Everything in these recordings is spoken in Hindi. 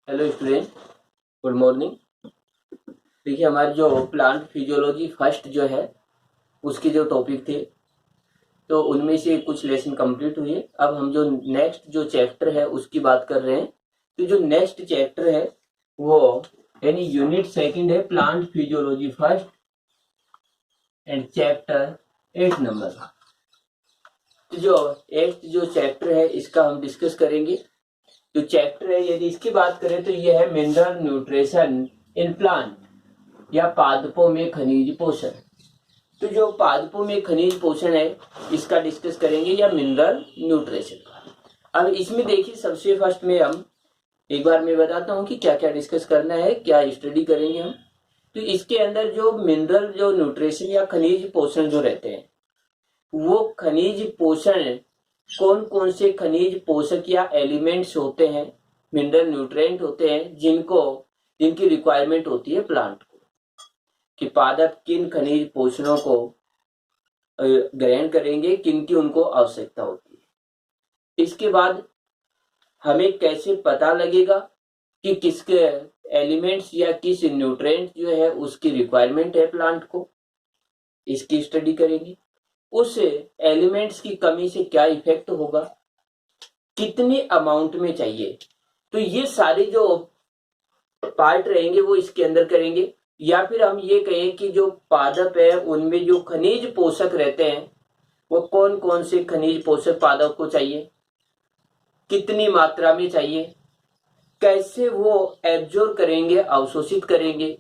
Hello student, good morning. देखिए, हमारी जो प्लांट फिजियोलॉजी फर्स्ट जो है उसके जो टॉपिक थे तो उनमें से कुछ लेसन कंप्लीट हुए। अब हम जो नेक्स्ट जो चैप्टर है उसकी बात कर रहे हैं। तो जो नेक्स्ट चैप्टर है वो यानी यूनिट सेकंड है plant physiology first and chapter 8 number. तो जो 8th जो चैप्टर है इसका हम डिस्कस करेंगे। जो चैप्टर है यदि इसकी बात करें तो यह है मिनरल न्यूट्रिशन इन प्लांट या पादपों में खनिज पोषण। तो जो पादपों में खनिज पोषण है इसका डिस्कस करेंगे या मिनरल न्यूट्रिशन का। अब इसमें देखिए, सबसे फर्स्ट में हम एक बार मैं बताता हूँ कि क्या क्या डिस्कस करना है, क्या स्टडी करेंगे हम। तो इसके अंदर जो मिनरल जो न्यूट्रिशन या खनिज पोषण जो रहते हैं वो खनिज पोषण कौन कौन से खनिज पोषक या एलिमेंट्स होते हैं, मिनरल न्यूट्रिएंट होते हैं जिनकी रिक्वायरमेंट होती है प्लांट को, कि पादप किन खनिज पोषणों को ग्रहण करेंगे, किन की उनको आवश्यकता होती है। इसके बाद हमें कैसे पता लगेगा कि किसके एलिमेंट्स या किस न्यूट्रिएंट जो है उसकी रिक्वायरमेंट है प्लांट को, इसकी स्टडी करेंगे। उस एलिमेंट्स की कमी से क्या इफेक्ट होगा, कितनी अमाउंट में चाहिए, तो ये सारे जो पार्ट रहेंगे वो इसके अंदर करेंगे। या फिर हम ये कहें कि जो पादप है उनमें जो खनिज पोषक रहते हैं वो कौन कौन से खनिज पोषक पादप को चाहिए, कितनी मात्रा में चाहिए, कैसे वो एब्जॉर्ब करेंगे, अवशोषित करेंगे,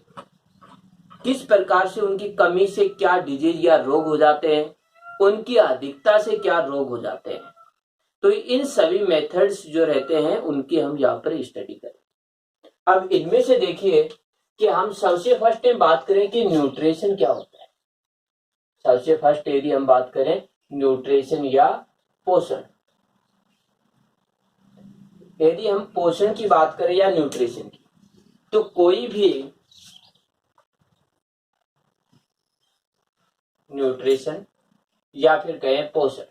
किस प्रकार से उनकी कमी से क्या डिजीज या रोग हो जाते हैं, उनकी अधिकता से क्या रोग हो जाते हैं। तो इन सभी मेथड्स जो रहते हैं उनकी हम यहाँ पर स्टडी करें। अब इनमें से देखिए कि हम सबसे फर्स्ट टाइम बात करें कि न्यूट्रिशन क्या होता है। सबसे फर्स्ट यदि हम बात करें न्यूट्रिशन या पोषण, यदि हम पोषण की बात करें या न्यूट्रिशन की, तो कोई भी न्यूट्रिशन या फिर कहें पोषण,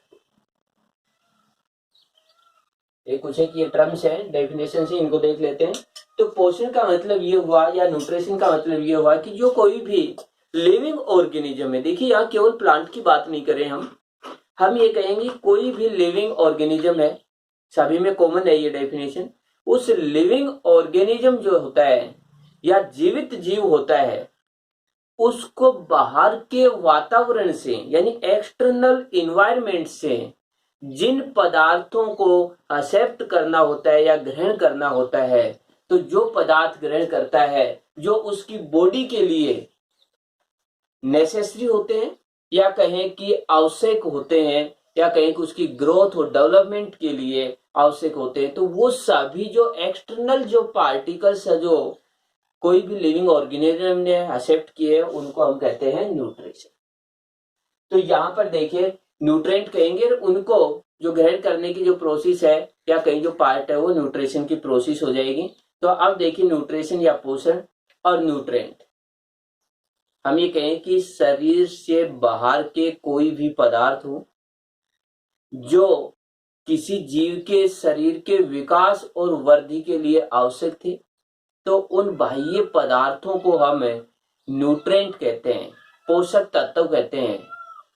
ये कुछ एक ये टर्म्स है, डेफिनेशन से इनको देख लेते हैं। तो पोषण का मतलब ये हुआ या न्यूट्रिशन का मतलब ये हुआ कि जो कोई भी लिविंग ऑर्गेनिज्म है, देखिए यहाँ केवल प्लांट की बात नहीं करें हम ये कहेंगे कोई भी लिविंग ऑर्गेनिज्म है, सभी में कॉमन है ये डेफिनेशन। उस लिविंग ऑर्गेनिज्म जो होता है या जीवित जीव होता है उसको बाहर के वातावरण से यानी एक्सटर्नल इन्वायरमेंट से जिन पदार्थों को एक्सेप्ट करना होता है या ग्रहण करना होता है, तो जो पदार्थ ग्रहण करता है जो उसकी बॉडी के लिए नेसेसरी होते हैं या कहें कि आवश्यक होते हैं या कहें कि उसकी ग्रोथ और डेवलपमेंट के लिए आवश्यक होते हैं, तो वो सभी जो एक्सटर्नल जो पार्टिकल्स है जो कोई भी लिविंग ऑर्गेनिज्म ने एक्सेप्ट किए उनको हम कहते हैं न्यूट्रिशन। तो यहाँ पर देखिए न्यूट्रिएंट कहेंगे उनको जो ग्रहण करने की जो प्रोसेस है या कहीं जो पार्ट है वो न्यूट्रिशन की प्रोसेस हो जाएगी। तो अब देखिए न्यूट्रिशन या पोषण और न्यूट्रिएंट, हम ये कहें कि शरीर से बाहर के कोई भी पदार्थ हो जो किसी जीव के शरीर के विकास और वृद्धि के लिए आवश्यक थे, तो उन बाह्य पदार्थों को हम न्यूट्रिएंट कहते हैं, पोषक तत्व कहते हैं,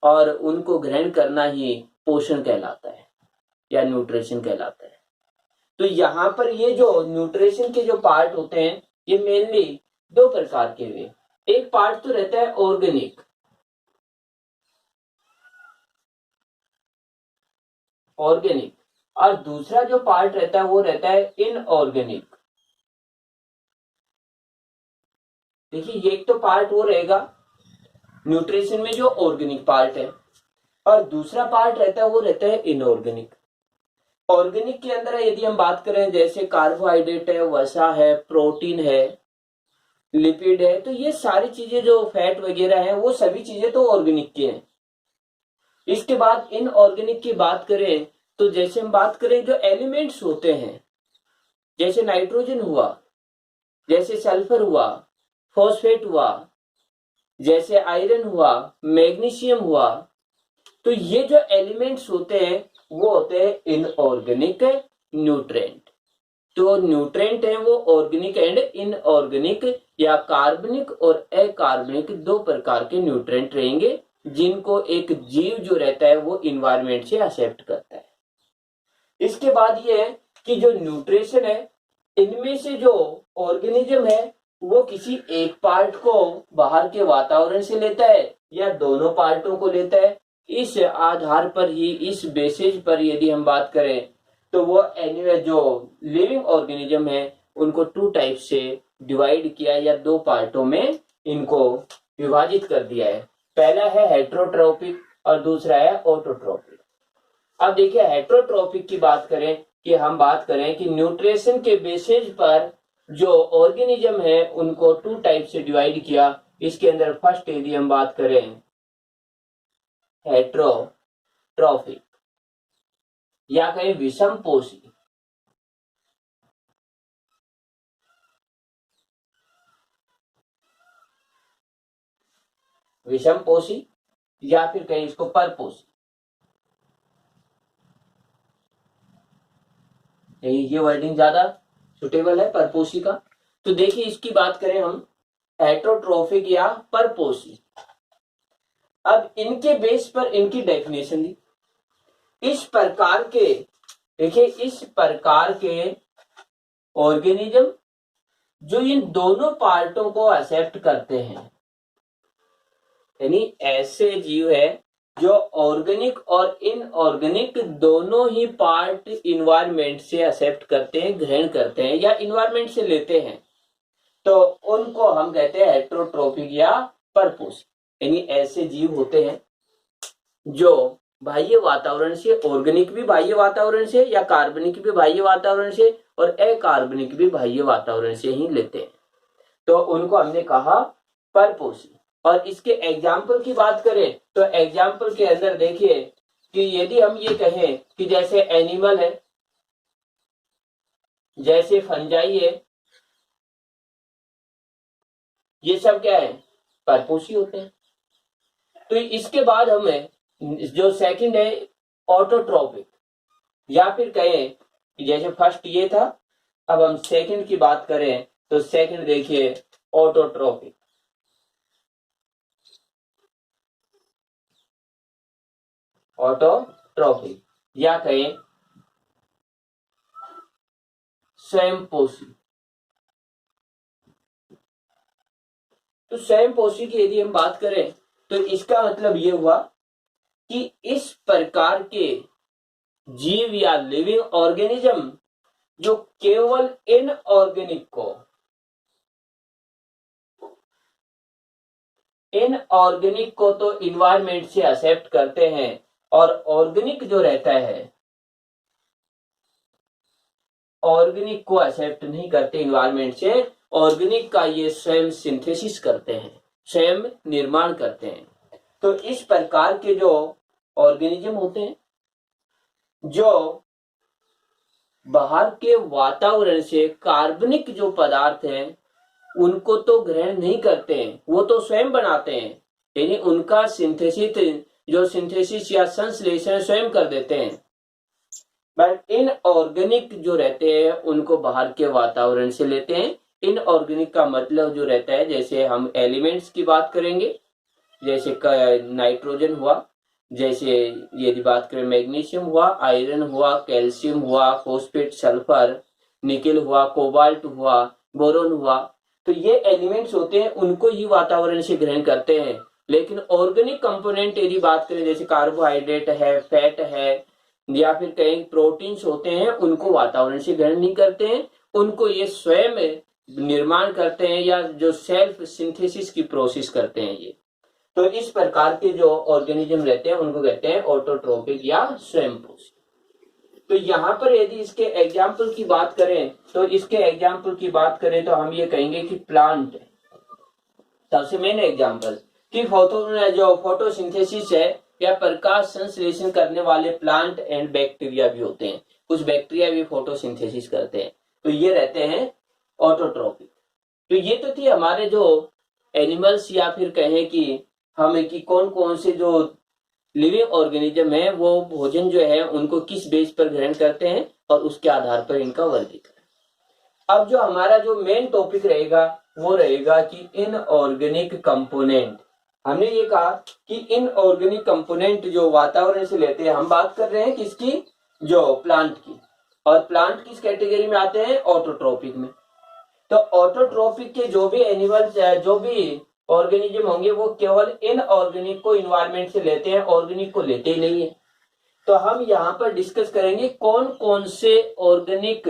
और उनको ग्रहण करना ही पोषण कहलाता है या न्यूट्रिशन कहलाता है। तो यहाँ पर ये जो न्यूट्रिशन के जो पार्ट होते हैं ये मेनली दो प्रकार के हुए। एक पार्ट तो रहता है ऑर्गेनिक, और दूसरा जो पार्ट रहता है वो रहता है इनऑर्गेनिक। देखिए एक तो पार्ट वो रहेगा न्यूट्रिशन में जो ऑर्गेनिक पार्ट है, और दूसरा पार्ट रहता है वो रहता है इनऑर्गेनिक। ऑर्गेनिक के अंदर यदि हम बात करें जैसे कार्बोहाइड्रेट है, वसा है, प्रोटीन है, लिपिड है, तो ये सारी चीजें जो फैट वगैरह है वो सभी चीजें तो ऑर्गेनिक की हैं। इसके बाद इनऑर्गेनिक की बात करें तो जैसे हम बात करें जो एलिमेंट्स होते हैं जैसे नाइट्रोजन हुआ, जैसे सल्फर हुआ, फॉस्फेट हुआ, जैसे आयरन हुआ, मैग्नीशियम हुआ, तो ये जो एलिमेंट्स होते हैं वो होते हैं इनऑर्गेनिक न्यूट्रिएंट। तो न्यूट्रेंट है वो ऑर्गेनिक एंड इनऑर्गेनिक या कार्बनिक और अकार्बनिक दो प्रकार के न्यूट्रेंट रहेंगे जिनको एक जीव जो रहता है वो इन्वायरमेंट से एक्सेप्ट करता है। इसके बाद ये है कि जो न्यूट्रिशन है इनमें से जो ऑर्गेनिज्म है वो किसी एक पार्ट को बाहर के वातावरण से लेता है या दोनों पार्टों को लेता है। इस आधार पर ही, इस बेसिस पर यदि हम बात करें तो वो जो लिविंग ऑर्गेनिज्म है उनको टू टाइप से डिवाइड किया या दो पार्टों में इनको विभाजित कर दिया है। पहला है हेट्रोट्रोपिक और दूसरा है ऑटोट्रोपिक। अब देखिए हेट्रोट्रोपिक की बात करें कि न्यूट्रिशन के बेसिस पर जो ऑर्गेनिज्म है उनको टू टाइप से डिवाइड किया। इसके अंदर फर्स्ट यदि हम बात करें हेट्रोट्रोपिक या कहीं विषमपोषी, या फिर कहीं इसको परपोषी, ये वर्डिंग ज्यादा सुटेबल है परपोषी का। तो देखिए इसकी बात करें हम हेट्रोट्रोफिक या परपोषी। अब इनके बेस पर इनकी डेफिनेशन दी। इस प्रकार के ऑर्गेनिज्म जो इन दोनों पार्टों को एक्सेप्ट करते हैं, यानी ऐसे जीव है जो ऑर्गेनिक और इनऑर्गेनिक दोनों ही पार्ट इन्वायरमेंट से एक्सेप्ट करते हैं, ग्रहण करते हैं या इन्वायरमेंट से लेते हैं, तो उनको हम कहते हैं हेट्रोट्रोपिक या परपोषी। यानी ऐसे जीव होते हैं जो बाह्य वातावरण से, ऑर्गेनिक भी बाह्य वातावरण से या कार्बनिक भी बाह्य वातावरण से और अकार्बनिक भी बाह्य वातावरण से ही लेते हैं, तो उनको हमने कहा परपोषी। और इसके एग्जाम्पल की बात करें तो एग्जाम्पल के अंदर देखिए कि यदि हम ये कहें कि जैसे एनिमल है, जैसे फंजाई है, ये सब क्या है, परपोषी होते हैं। तो इसके बाद हमें जो सेकंड है ऑटोट्रोपिक, या फिर कहें कि जैसे फर्स्ट ये था, अब हम सेकंड की बात करें तो सेकंड देखिए ऑटोट्रोपिक। ऑटोट्रोपिक या कहें स्वयंपोषी। तो स्वयंपोषी की यदि हम बात करें तो इसका मतलब ये हुआ कि इस प्रकार के जीव या लिविंग ऑर्गेनिज्म जो केवल इनऑर्गेनिक को तो इन्वायरमेंट से एक्सेप्ट करते हैं और ऑर्गेनिक जो रहता है, ऑर्गेनिक को एक्सेप्ट नहीं करते इन्वायरमेंट से, ऑर्गेनिक का ये स्वयं सिंथेसिस करते हैं, स्वयं निर्माण करते हैं। तो इस प्रकार के जो ऑर्गेनिज्म होते हैं जो बाहर के वातावरण से कार्बनिक जो पदार्थ हैं उनको तो ग्रहण नहीं करते हैं, वो तो स्वयं बनाते हैं, यानी उनका सिंथेसिस या संश्लेषण स्वयं कर देते हैं। बट इनऑर्गेनिक जो रहते हैं उनको बाहर के वातावरण से लेते हैं। इनऑर्गेनिक का मतलब जो रहता है, जैसे हम एलिमेंट्स की बात करेंगे, जैसे नाइट्रोजन हुआ, जैसे यदि बात करें मैग्नीशियम हुआ, आयरन हुआ, कैल्शियम हुआ, फॉस्फेट, सल्फर, निकेल हुआ, कोबाल्ट हुआ, बोरोन हुआ, तो ये एलिमेंट्स होते हैं, उनको ही वातावरण से ग्रहण करते हैं। लेकिन ऑर्गेनिक कंपोनेंट यदि बात करें, जैसे कार्बोहाइड्रेट है, फैट है, या फिर कई प्रोटीन्स होते हैं, उनको वातावरण से ग्रहण नहीं करते हैं, उनको ये स्वयं निर्माण करते हैं या जो सेल्फ सिंथेसिस की प्रोसेस करते हैं ये। तो इस प्रकार के जो ऑर्गेनिज्म रहते हैं उनको कहते हैं ऑटोट्रोपिक या स्वयंपोषी। तो यहाँ पर यदि इसके एग्जाम्पल की बात करें तो हम ये कहेंगे कि प्लांट सबसे मेन एग्जाम्पल कि फोटोसिंथेसिस है या प्रकाश संश्लेषण करने वाले प्लांट एंड बैक्टीरिया भी होते हैं, कुछ बैक्टीरिया भी फोटोसिंथेसिस करते हैं, तो ये रहते हैं ऑटोट्रोपिक। तो ये तो थी हमारे जो एनिमल्स या फिर कहें कि हमें कि कौन कौन से जो लिविंग ऑर्गेनिज्म है वो भोजन जो है उनको किस बेस पर ग्रहण करते हैं और उसके आधार पर इनका वर्गीकरण। अब जो हमारा जो मेन टॉपिक रहेगा वो रहेगा कि इनऑर्गेनिक कंपोनेंट। हमने ये कहा कि इनऑर्गेनिक कंपोनेंट जो वातावरण से लेते हैं, हम बात कर रहे हैं किसकी, जो प्लांट की। और प्लांट किस कैटेगरी में आते हैं, ऑटोट्रोपिक में। तो ऑटोट्रोपिक के जो भी एनिमल्स, जो भी ऑर्गेनिज्म होंगे वो केवल इनऑर्गेनिक को इन्वायरमेंट से लेते हैं, ऑर्गेनिक को लेते ही नहीं है। तो हम यहाँ पर डिस्कस करेंगे कौन कौन से ऑर्गेनिक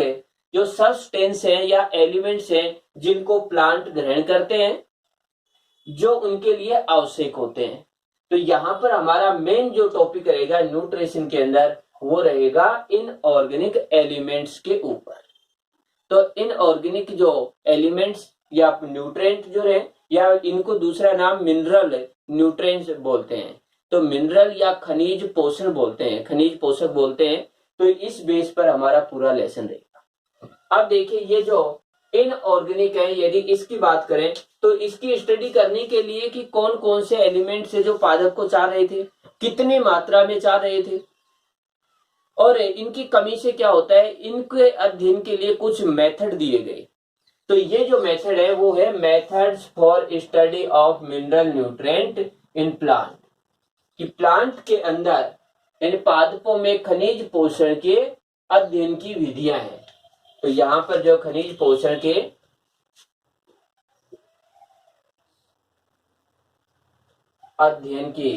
जो सब्सटेंस है या एलिमेंट्स हैं जिनको प्लांट ग्रहण करते हैं, जो उनके लिए आवश्यक होते हैं। तो यहाँ पर हमारा मेन जो टॉपिक रहेगा न्यूट्रिशन के अंदर वो रहेगा इनऑर्गेनिक एलिमेंट्स के ऊपर। तो इनऑर्गेनिक जो एलिमेंट्स या न्यूट्रिएंट जो है, या इनको दूसरा नाम मिनरल न्यूट्रिएंट्स बोलते हैं। तो मिनरल या खनिज पोषण बोलते हैं, खनिज पोषक बोलते हैं। तो इस बेस पर हमारा पूरा लेसन रहेगा। अब देखिए ये जो इनऑर्गेनिक है, यदि इसकी बात करें तो इसकी स्टडी करने के लिए कि कौन कौन से एलिमेंट्स है जो पादप को चाह रहे थे, कितनी मात्रा में चाह रहे थे और इनकी कमी से क्या होता है, इनके अध्ययन के लिए कुछ मेथड दिए गए। तो ये जो मेथड है वो है methods for study of mineral nutrient in plant, कि प्लांट के अंदर यानी पादपों में खनिज पोषण के अध्ययन की विधियां हैं। तो यहां पर जो खनिज पोषण के अध्ययन की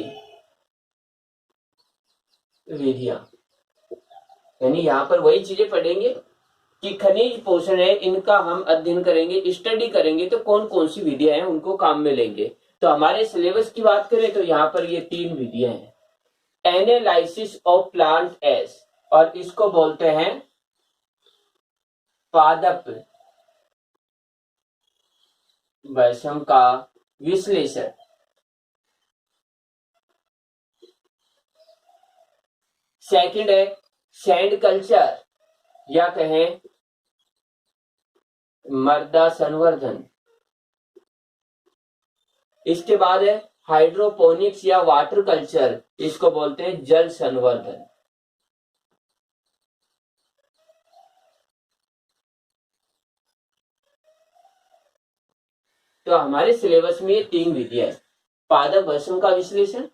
विधियां, यानी यहां पर वही चीजें पढ़ेंगे कि खनिज पोषण है, इनका हम अध्ययन करेंगे, स्टडी करेंगे। तो कौन कौन सी विधियां हैं उनको काम में लेंगे। तो हमारे सिलेबस की बात करें तो यहाँ पर ये 3 विधियां हैं। एनालिसिस ऑफ प्लांट एस, और इसको बोलते हैं पादप वैषम का विश्लेषण। सेकंड है सैंड कल्चर या कहें मृदा संवर्धन। इसके बाद है हाइड्रोपोनिक्स या वाटर कल्चर, इसको बोलते हैं जल संवर्धन। तो हमारे सिलेबस में ये 3 विधियां है, पादप वैषम का विश्लेषण,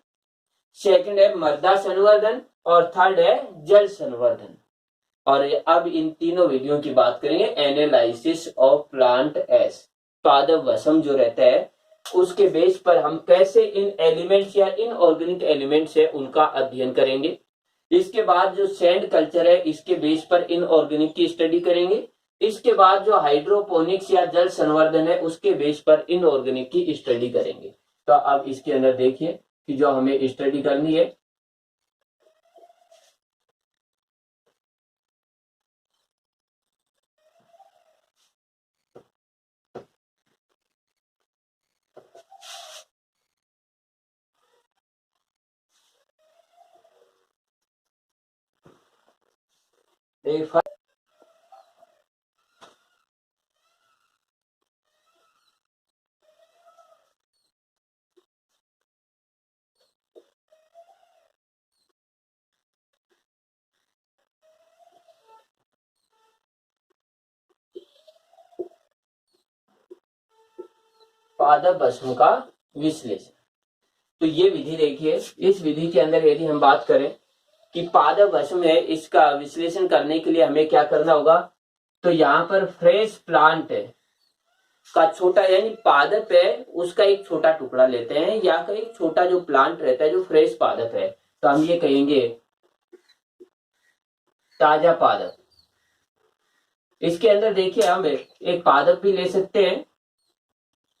सेकंड है मृदा संवर्धन और थर्ड है जल संवर्धन। और अब इन तीनों विधियों की बात करेंगे। एनालिसिस ऑफ प्लांट एस, पादप वैषम जो रहता है उसके बेस पर हम कैसे इन एलिमेंट्स या इनऑर्गेनिक एलिमेंट्स है उनका अध्ययन करेंगे। इसके बाद जो सैंड कल्चर है इसके बेस पर इनऑर्गेनिक की स्टडी करेंगे। इसके बाद जो हाइड्रोपोनिक्स या जल संवर्धन है उसके बेस पर इनऑर्गेनिक की स्टडी करेंगे। तो अब इसके अंदर देखिए कि जो हमें स्टडी करनी है, पादप वैषम का विश्लेषण। तो ये विधि देखिए, इस विधि के अंदर यदि हम बात करें कि पादप वैषम है, इसका विश्लेषण करने के लिए हमें क्या करना होगा। तो यहाँ पर फ्रेश प्लांट का छोटा, यानी पादप है उसका एक छोटा टुकड़ा लेते हैं, या का एक छोटा जो प्लांट रहता है जो फ्रेश पादप है, तो हम ये कहेंगे ताजा पादप। इसके अंदर देखिए हम एक पादप भी ले सकते हैं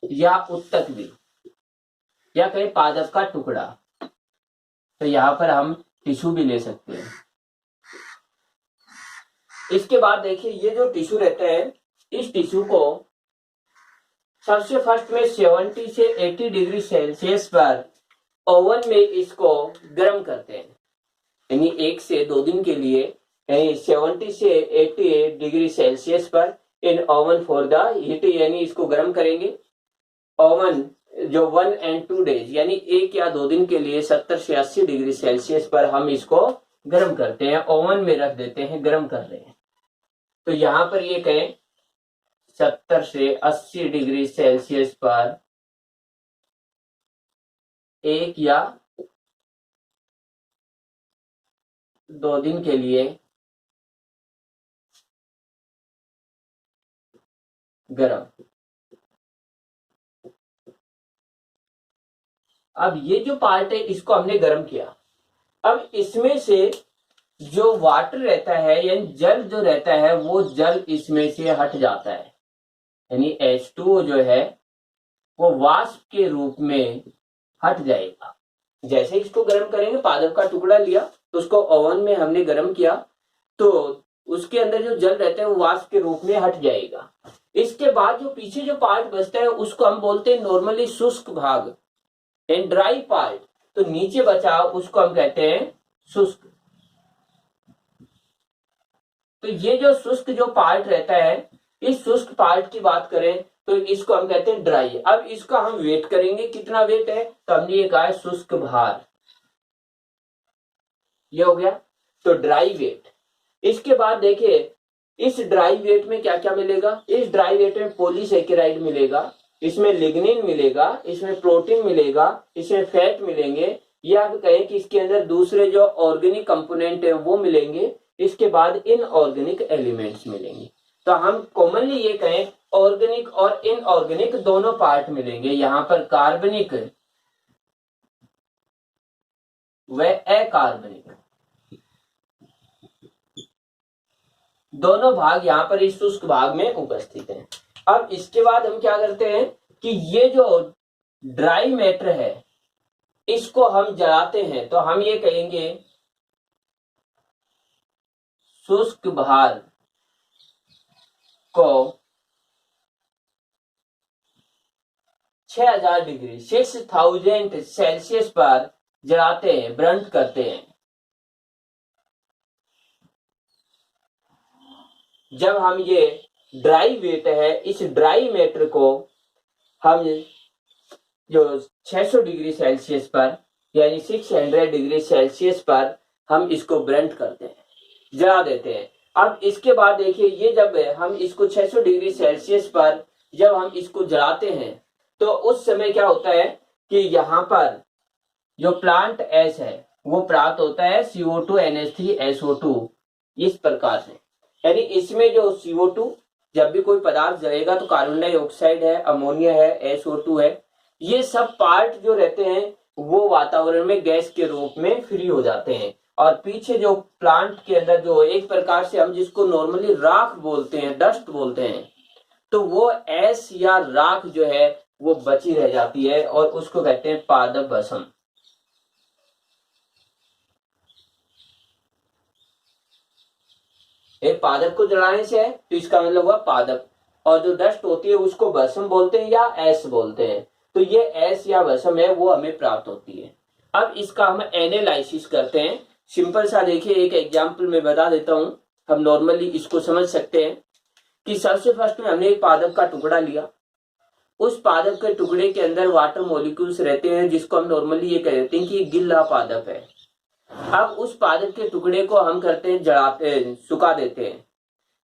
या उत्तक भी, या कहीं पादप का टुकड़ा। तो यहाँ पर हम टिश्यू भी ले सकते हैं। इसके बाद देखिए ये जो टिश्यू रहता है, इस टिश्यू को सबसे फर्स्ट में 70 से 80 डिग्री सेल्सियस पर ओवन में इसको गर्म करते हैं, यानी 1 से 2 दिन के लिए 70 से 80 डिग्री सेल्सियस पर इन ओवन फॉर द हीट, यानी इसको गर्म करेंगे। ओवन जो 1 and 2 डेज यानी 1 या 2 दिन के लिए 70 से 80 डिग्री सेल्सियस पर हम इसको गर्म करते हैं, ओवन में रख देते हैं, गर्म कर रहे हैं। तो यहाँ पर ये कहें 70 से 80 डिग्री सेल्सियस पर 1 या 2 दिन के लिए गर्म। अब ये जो पार्ट है इसको हमने गर्म किया। अब इसमें से जो वाटर रहता है यानी जल जो रहता है वो जल इसमें से हट जाता है, यानी H2O जो है वो वाष्प के रूप में हट जाएगा। जैसे इसको गर्म करेंगे, पादप का टुकड़ा लिया तो उसको ओवन में हमने गर्म किया तो उसके अंदर जो जल रहता है वो वाष्प के रूप में हट जाएगा। इसके बाद जो पीछे जो पार्ट बचता है उसको हम बोलते हैं नॉर्मली शुष्क भाग एंड ड्राई पार्ट। तो नीचे बचा उसको हम कहते हैं शुष्क। तो ये जो शुष्क जो पार्ट रहता है, इस शुष्क पार्ट की बात करें तो इसको हम कहते हैं ड्राई। अब इसका हम वेट करेंगे, कितना वेट है, तो हमने ये कहा है शुष्क भार, ये हो गया। तो ड्राई वेट। इसके बाद देखिए इस ड्राई वेट में क्या क्या मिलेगा। इस ड्राई वेट में पॉलीसेकेराइड मिलेगा, इसमें लिग्निन मिलेगा, इसमें प्रोटीन मिलेगा, इसमें फैट मिलेंगे, या आप कहें कि इसके अंदर दूसरे जो ऑर्गेनिक कंपोनेंट है वो मिलेंगे। इसके बाद इनऑर्गेनिक एलिमेंट्स मिलेंगे। तो हम कॉमनली ये कहें ऑर्गेनिक और इनऑर्गेनिक दोनों पार्ट मिलेंगे। यहां पर कार्बनिक व अकार्बनिक दोनों भाग यहां पर इस शुष्क भाग में उपस्थित हैं। अब इसके बाद हम क्या करते हैं कि ये जो ड्राई मैटर है इसको हम जलाते हैं, तो हम ये कहेंगे शुष्क भार को 6000 डिग्री 6000 सेल्सियस पर जलाते हैं, ब्रंट करते हैं। जब हम ये ड्राई वेट है इस ड्राई मैटर को हम जो 600 डिग्री सेल्सियस पर यानी 600 डिग्री सेल्सियस पर हम इसको ब्रंट करते हैं, जला देते हैं। अब इसके बाद देखिए ये जब हम इसको 600 डिग्री सेल्सियस पर जब हम इसको जलाते हैं तो उस समय क्या होता है कि यहाँ पर जो प्लांट एस है वो प्राप्त होता है CO2 NH3 SO2 इस प्रकार से। यानी इसमें जो CO2 जब भी कोई पदार्थ जलेगा तो कार्बन डाइऑक्साइड है, अमोनिया है, SO2 है, ये सब पार्ट जो रहते हैं वो वातावरण में गैस के रूप में फ्री हो जाते हैं। और पीछे जो प्लांट के अंदर जो एक प्रकार से हम जिसको नॉर्मली राख बोलते हैं, डस्ट बोलते हैं, तो वो ऐश या राख जो है वो बची रह जाती है और उसको कहते हैं पादप भस्म। एक पादप को जलाने से है तो इसका मतलब हुआ पादप, और जो डस्ट होती है उसको भस्म बोलते हैं या ऐश बोलते हैं। तो ये ऐश या भस्म है वो हमें प्राप्त होती है। अब इसका हम एनालिसिस करते हैं। सिंपल सा देखिए एक एग्जांपल में बता देता हूं, हम नॉर्मली इसको समझ सकते हैं कि सबसे फर्स्ट में हमने एक पादप का टुकड़ा लिया। उस पादप के टुकड़े के अंदर वाटर मॉलिक्यूल्स रहते हैं जिसको हम नॉर्मली ये कहते हैं कि गिल्ला पादप है। अब उस पादप के टुकड़े को हम करते हैं जलाते, सुखा देते हैं।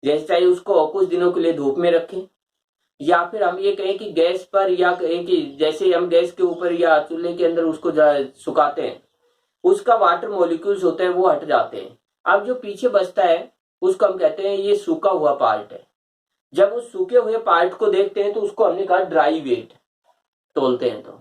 जैसे चाहिए उसको कुछ दिनों के लिए धूप में रखें, या फिर हम ये कहें कि गैस पर, या कहें कि जैसे हम गैस के ऊपर या चूल्हे के अंदर उसको सुखाते हैं, उसका वाटर मॉलिक्यूल्स होते हैं वो हट जाते हैं। अब जो पीछे बचता है उसको हम कहते हैं ये सूखा हुआ पार्ट है। जब उस सूखे हुए पार्ट को देखते हैं तो उसको हमने कहा ड्राई वेट तोलते हैं। तो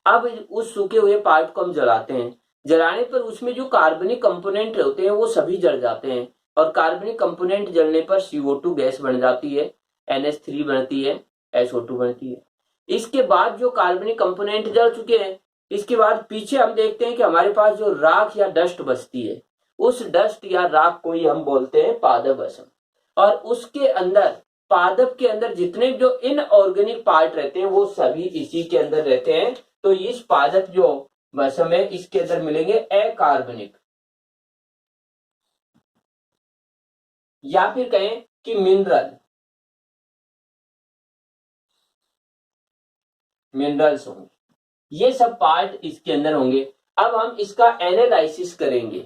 अब उस सूखे हुए पार्ट को हम जलाते हैं। जलाने पर उसमें जो कार्बनिक कंपोनेंट होते हैं वो सभी जल जाते हैं, और कार्बनिक कंपोनेंट जलने पर CO2 गैस बन जाती है, NH3 बनती है, SO2 बनती है। इसके बाद जो कार्बनिक कंपोनेंट जल चुके हैं, इसके बाद पीछे हम देखते हैं कि हमारे पास जो राख या डस्ट बचती है, उस डस्ट या राख को ही हम बोलते हैं पादप भस्म। और उसके अंदर पादप के अंदर जितने जो इनऑर्गेनिक पार्ट रहते हैं वो सभी इसी के अंदर रहते हैं। तो इस पादप जो भस्म है इसके अंदर मिलेंगे अकार्बनिक, या फिर कहें कि मिनरल्स होंगे। ये सब पार्ट इसके अंदर होंगे। अब हम इसका एनालिसिस करेंगे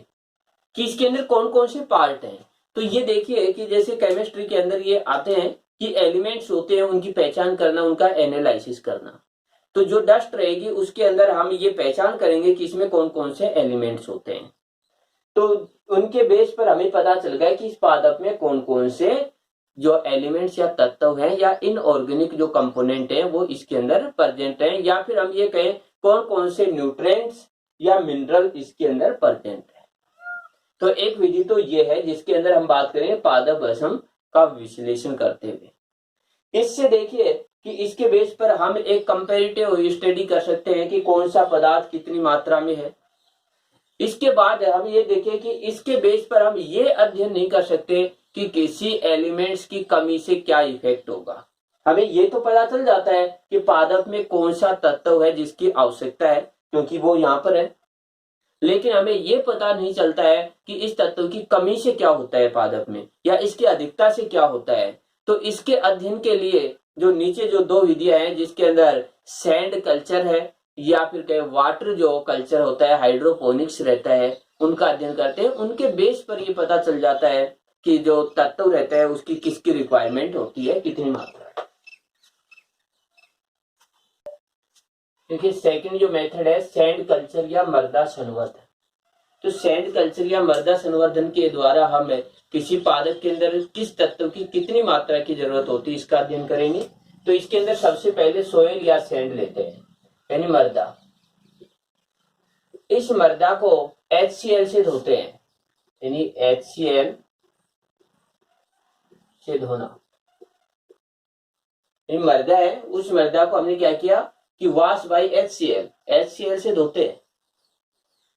कि इसके अंदर कौन कौन से पार्ट हैं। तो ये देखिए कि जैसे केमिस्ट्री के अंदर ये आते हैं कि एलिमेंट्स होते हैं उनकी पहचान करना, उनका एनालिसिस करना। तो जो डस्ट रहेगी उसके अंदर हम ये पहचान करेंगे कि इसमें कौन कौन से एलिमेंट्स होते हैं। तो उनके बेस पर हमें पता चल गया कि इस पादप में कौन कौन से जो एलिमेंट्स या तत्व हैं या इनऑर्गेनिक जो कंपोनेंट हैं वो इसके अंदर प्रेजेंट हैं, या फिर हम ये कहें कौन कौन से न्यूट्रिएंट्स या मिनरल इसके अंदर प्रेजेंट है। तो एक विधि तो ये है जिसके अंदर हम बात करेंगे पादप भस्म का विश्लेषण करते हुए। इससे देखिए कि इसके बेस पर हम एक कंपैरेटिव स्टडी कर सकते हैं कि कौन सा पदार्थ कितनी मात्रा में है। इसके बाद हम ये देखें कि इसके बेस पर हम ये अध्ययन नहीं कर सकते कि किसी एलिमेंट्स की कमी से क्या इफेक्ट होगा। हमें ये तो पता चल जाता है कि पादप में कौन सा तत्व है जिसकी आवश्यकता है, क्योंकि वो यहाँ पर है, लेकिन हमें ये पता नहीं चलता है कि इस तत्व की कमी से क्या होता है पादप में, या इसकी अधिकता से क्या होता है। तो इसके अध्ययन के लिए जो नीचे जो दो विधियां हैं जिसके अंदर सैंड कल्चर है या फिर कहे वाटर जो कल्चर होता है, हाइड्रोपोनिक्स रहता है, उनका अध्ययन करते हैं। उनके बेस पर ये पता चल जाता है कि जो तत्व रहता है उसकी किसकी रिक्वायरमेंट होती है, कितनी मात्रा। देखिए सेकंड जो मेथड है सैंड कल्चर या मृदा संवर्धन। तो सैंड कल्चर या मृदा संवर्धन के द्वारा हम किसी पादप के अंदर किस तत्व की कितनी मात्रा की जरूरत होती है इसका अध्ययन करेंगे। तो इसके अंदर सबसे पहले सोयल या सैंड लेते हैं, यानी मृदा। इस मृदा को HCl से धोते हैं, यानी HCl से धोना। मृदा है, उस मृदा को हमने क्या किया कि वॉश बाई HCl से धोते हैं।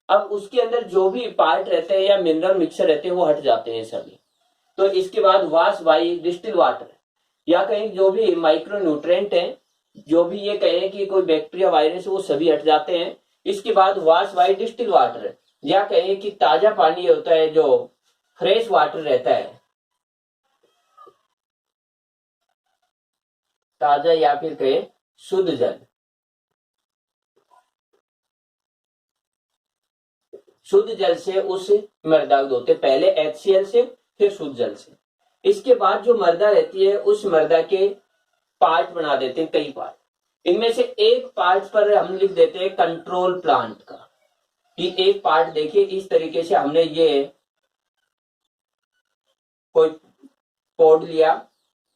अब उसके अंदर जो भी पार्ट रहते हैं या मिनरल मिक्सचर रहते हैं वो हट जाते हैं सभी। तो इसके बाद वॉश बाई डिस्टिल वाटर, या कहीं जो भी माइक्रो न्यूट्रिएंट है, जो भी ये कहें कि कोई बैक्टीरिया वायरस, वो सभी हट जाते हैं। इसके बाद वॉश बाई डिस्टिल वाटर, या कहें कि ताजा पानी होता है जो फ्रेश वाटर रहता है, ताजा या फिर कहें शुद्ध जल। शुद्ध जल से उस मृदा को धोते, पहले HCl से फिर शुद्ध जल से। इसके बाद जो मृदा रहती है उस मृदा के पार्ट बना देते हैं, कई पार्ट। इनमें से एक पार्ट पर हम लिख देते हैं कंट्रोल प्लांट का, कि एक पार्ट देखिए इस तरीके से हमने ये कोई पॉड लिया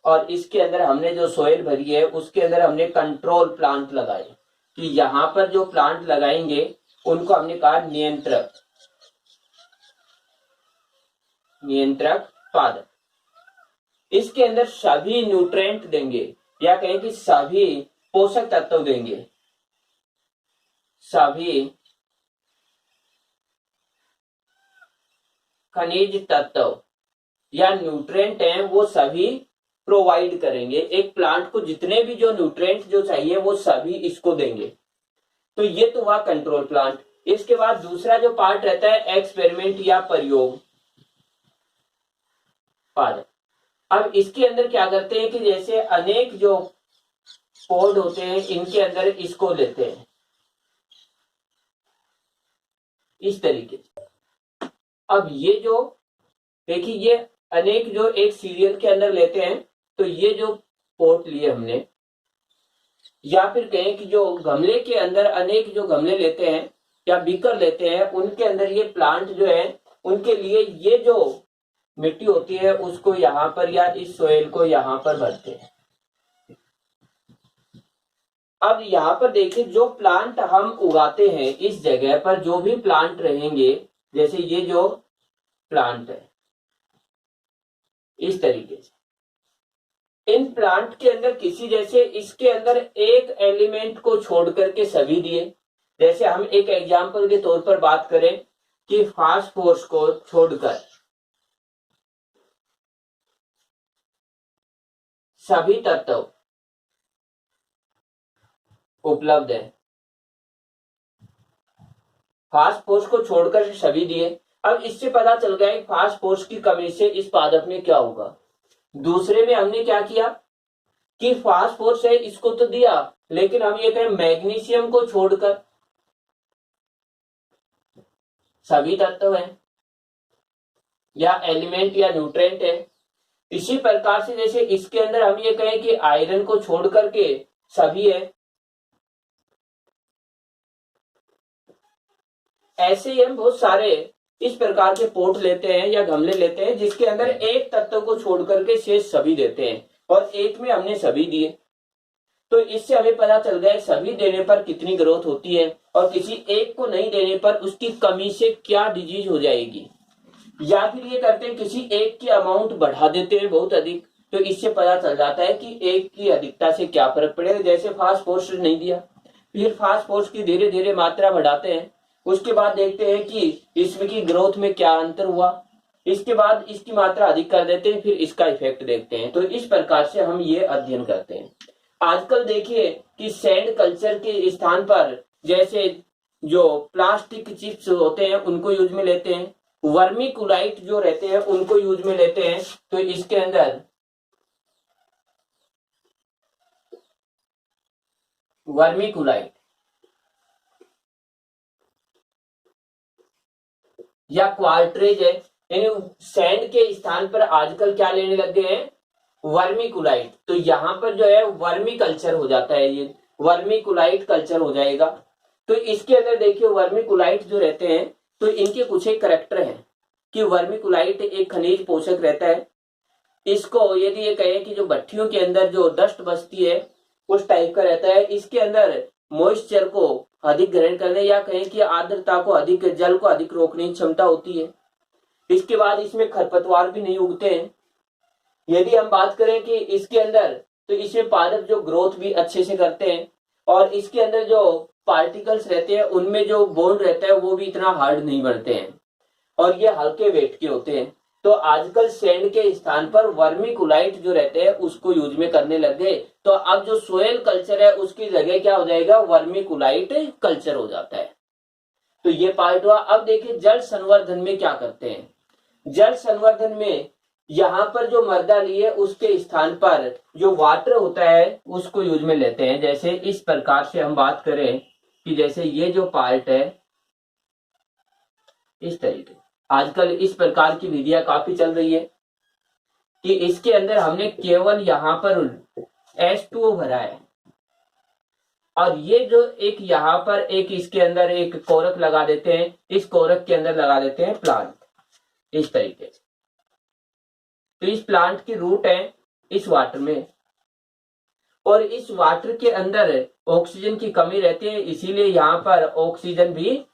और इसके अंदर हमने जो सोयल भरी है उसके अंदर हमने कंट्रोल प्लांट लगाए, कि यहां पर जो प्लांट लगाएंगे उनको हमने कहा नियंत्रक पादप। इसके अंदर सभी न्यूट्रिएंट देंगे, या कहें कि सभी पोषक तत्व देंगे, सभी खनिज तत्व या न्यूट्रिएंट हैं वो सभी प्रोवाइड करेंगे। एक प्लांट को जितने भी जो न्यूट्रिएंट जो चाहिए वो सभी इसको देंगे। तो ये तो हुआ कंट्रोल प्लांट। इसके बाद दूसरा जो पार्ट रहता है एक्सपेरिमेंट या प्रयोग पादप। अब इसके अंदर क्या करते हैं कि जैसे अनेक जो पॉड होते हैं इनके अंदर इसको लेते हैं इस तरीके से। अब ये जो देखिए ये अनेक जो एक सीरियल के अंदर लेते हैं, तो ये जो पॉट लिए हमने, या फिर कहें कि जो गमले के अंदर अनेक जो गमले लेते हैं या बीकर लेते हैं, उनके अंदर ये प्लांट जो है उनके लिए ये जो मिट्टी होती है उसको यहाँ पर या इस सोयल को यहाँ पर भरते हैं। अब यहाँ पर देखिए जो प्लांट हम उगाते हैं इस जगह पर जो भी प्लांट रहेंगे, जैसे ये जो प्लांट है इस तरीके से, इन प्लांट के अंदर किसी जैसे इसके अंदर एक एलिमेंट को छोड़ करके सभी दिए। जैसे हम एक एग्जांपल के तौर पर बात करें कि फास्फोरस को छोड़कर सभी तत्व उपलब्ध है, फास्फोरस को छोड़कर सभी दिए। अब इससे पता चल गया कि फास्फोरस की कमी से इस पादप में क्या होगा। दूसरे में हमने क्या किया कि फास्फोरस है इसको तो दिया, लेकिन हम ये कहें मैग्नीशियम को छोड़कर सभी तत्व हैं या एलिमेंट या न्यूट्रिएंट है, इसी प्रकार से जैसे इसके अंदर हम ये कहें कि आयरन को छोड़ करके सभी है, ऐसे ही हम बहुत सारे इस प्रकार के पोट लेते हैं या गमले लेते हैं जिसके अंदर एक तत्व को छोड़ करके शेष सभी देते हैं, और एक में हमने सभी दिए। तो इससे हमें पता चल गया सभी देने पर कितनी ग्रोथ होती है और किसी एक को नहीं देने पर उसकी कमी से क्या डिजीज हो जाएगी। या फिर ये करते हैं किसी एक की अमाउंट बढ़ा देते हैं बहुत अधिक, तो इससे पता चल जाता है कि एक की अधिकता से क्या फर्क पड़ेगा। जैसे फास्फोरस नहीं दिया, फिर फास्फोरस की धीरे धीरे मात्रा बढ़ाते हैं, उसके बाद देखते हैं कि इसमें की ग्रोथ में क्या अंतर हुआ, इसके बाद इसकी मात्रा अधिक कर देते हैं, फिर इसका इफेक्ट देखते हैं। तो इस प्रकार से हम ये अध्ययन करते हैं। आजकल देखिए कि सैंड कल्चर के स्थान पर जैसे जो प्लास्टिक चिप्स होते हैं उनको यूज में लेते हैं, वर्मीकुलाइट जो रहते हैं उनको यूज में लेते हैं। तो इसके अंदर वर्मीकुलाइट या क्वार्ट्रेज है, यानी सैंड के स्थान पर आजकल क्या लेने लग गए हैं, वर्मीकुलाइट। तो यहां पर जो है वर्मी कल्चर हो जाता है, ये वर्मीकुलाइट कल्चर हो जाएगा। तो इसके अंदर देखिए वर्मीकुलाइट जो रहते हैं तो इनके कुछ एक करैक्टर हैं कि वर्मीकुलाइट एक खनिज पोषक रहता है। इसको यदि ये कहें कि जो भट्टियों के अंदर जो डस्ट बसती है उस टाइप का रहता है। इसके अंदर मॉइस्चर को अधिक ग्रहण करने या कहें कि आर्द्रता को अधिक, जल को अधिक रोकने की क्षमता होती है। इसके बाद इसमें खरपतवार भी नहीं उगते हैं। यदि हम बात करें कि इसके अंदर, तो इसमें पादप जो ग्रोथ भी अच्छे से करते हैं, और इसके अंदर जो पार्टिकल्स रहते हैं उनमें जो बॉन्ड रहता है वो भी इतना हार्ड नहीं बनते हैं, और ये हल्के वेट के होते हैं। तो आजकल सैंड के स्थान पर वर्मीकुलाइट जो रहते हैं उसको यूज में करने लग गए। तो अब जो सोयल कल्चर है उसकी जगह क्या हो जाएगा, वर्मीकुलाइट कल्चर हो जाता है। तो ये पार्ट हुआ। अब देखिए जल संवर्धन में क्या करते हैं। जल संवर्धन में यहाँ पर जो मृदा ली है उसके स्थान पर जो वाटर होता है उसको यूज में लेते हैं। जैसे इस प्रकार से हम बात करें कि जैसे ये जो पार्ट है इस तरीके, आजकल इस प्रकार की विधियां काफी चल रही है कि इसके अंदर हमने केवल यहाँ पर H2O भरा है, और ये जो एक यहाँ पर एक इसके अंदर एक कोरक लगा देते हैं, इस कोरक के अंदर लगा देते हैं प्लांट इस तरीके से। तो इस प्लांट की रूट है इस वाटर में, और इस वाटर के अंदर ऑक्सीजन की कमी रहती है, इसीलिए यहाँ पर ऑक्सीजन भी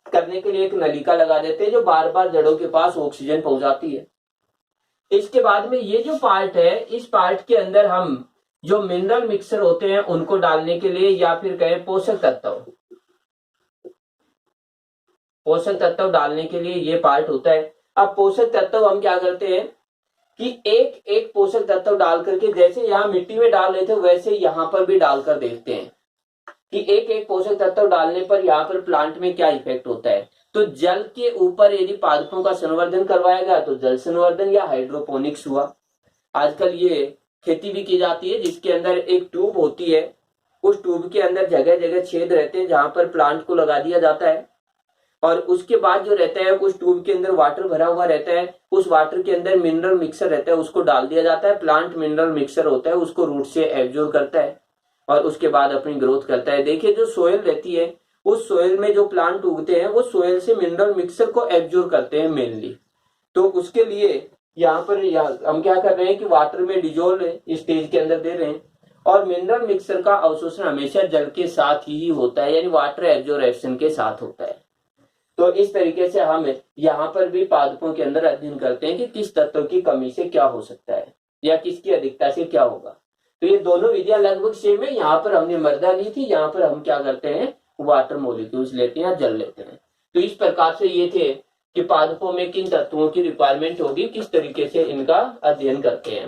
करने के लिए एक नलिका लगा देते हैं जो बार बार जड़ों के पास ऑक्सीजन पहुंचाती है। इसके बाद में ये जो पार्ट है, इस पार्ट के अंदर हम जो मिनरल मिक्सर होते हैं उनको डालने के लिए, या फिर कहें पोषक तत्व डालने के लिए ये पार्ट होता है। अब पोषक तत्व हम क्या करते हैं कि एक एक पोषक तत्व डाल करके, जैसे यहाँ मिट्टी में डाल रहे थे वैसे यहाँ पर भी डालकर देखते हैं कि एक एक पोषक तत्व डालने पर यहाँ पर प्लांट में क्या इफेक्ट होता है। तो जल के ऊपर यदि पादपों का संवर्धन करवाया गया तो जल संवर्धन या हाइड्रोपोनिक्स हुआ। आजकल ये खेती भी की जाती है जिसके अंदर एक ट्यूब होती है, उस ट्यूब के अंदर जगह जगह छेद रहते हैं जहां पर प्लांट को लगा दिया जाता है, और उसके बाद जो रहता है उस ट्यूब के अंदर वाटर भरा हुआ रहता है, उस वाटर के अंदर मिनरल मिक्सर रहता है उसको डाल दिया जाता है। प्लांट मिनरल मिक्सर होता है उसको रूट से एब्जॉर्ब करता है और उसके बाद अपनी ग्रोथ करता है। देखिए जो सोयल रहती है उस सोयल में जो प्लांट उगते हैं वो सोयल से मिनरल मिक्सर को एब्जॉर्ब करते हैं मेनली। तो उसके लिए यहाँ पर हम क्या कर रहे हैं कि वाटर में डिजोल्व स्टेज के अंदर दे रहे हैं, और मिनरल मिक्सर का अवशोषण हमेशा जल के साथ ही होता है, यानी वाटर एब्जॉर्प्शन के साथ होता है। तो इस तरीके से हम यहाँ पर भी पादपों के अंदर अध्ययन करते हैं कि किस तत्व की कमी से क्या हो सकता है या किसकी अधिकता से क्या होगा। तो ये दोनों विधियां लगभग सेम है। यहाँ पर हमने मृदा ली थी, यहाँ पर हम क्या करते हैं वाटर मॉलिक्यूल्स लेते हैं या जल लेते हैं। तो इस प्रकार से ये थे कि पादपों में किन तत्वों की रिक्वायरमेंट होगी, किस तरीके से इनका अध्ययन करते हैं।